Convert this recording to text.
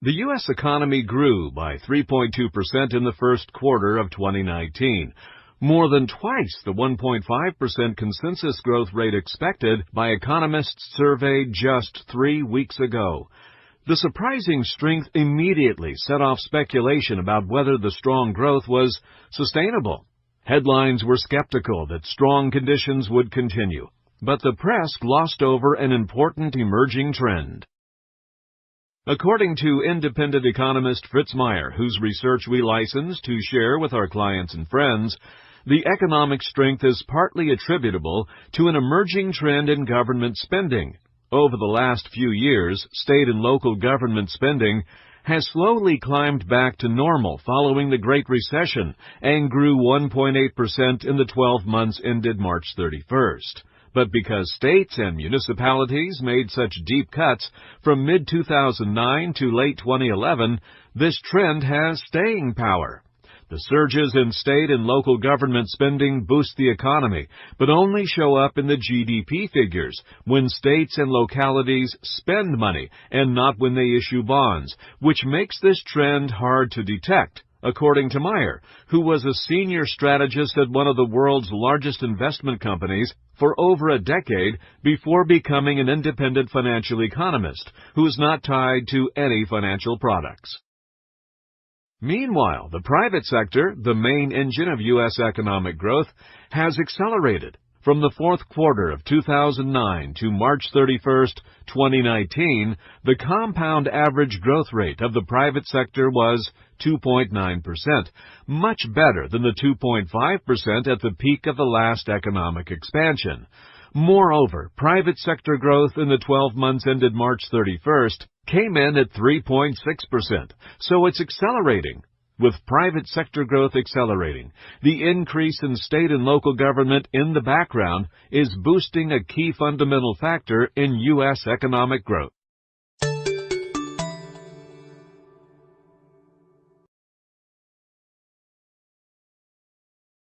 The U.S. economy grew by 3.2% in the first quarter of 2019, more than twice the 1.5% consensus growth rate expected by economists surveyed just 3 weeks ago. The surprising strength immediately set off speculation about whether the strong growth was sustainable. Headlines were skeptical that strong conditions would continue, but the press glossed over an important emerging trend. According to independent economist Fritz Meyer, whose research we license to share with our clients and friends, the economic strength is partly attributable to an emerging trend in government spending. Over the last few years, state and local government spending has slowly climbed back to normal following the Great Recession and grew 1.8% in the 12 months ended March 31st. But because states and municipalities made such deep cuts from mid-2009 to late 2011, this trend has staying power. The surges in state and local government spending boost the economy, but only show up in the GDP figures when states and localities spend money and not when they issue bonds, which makes this trend hard to detect, according to Meyer, who was a senior strategist at one of the world's largest investment companies for over a decade before becoming an independent financial economist who is not tied to any financial products. Meanwhile, the private sector, the main engine of U.S. economic growth, has accelerated. From the fourth quarter of 2009 to March 31st, 2019, the compound average growth rate of the private sector was 2.9%, much better than the 2.5% at the peak of the last economic expansion. Moreover, private sector growth in the 12 months ended March 31st came in at 3.6%, so it's accelerating. With private sector growth accelerating, the increase in state and local government in the background is boosting a key fundamental factor in U.S. economic growth.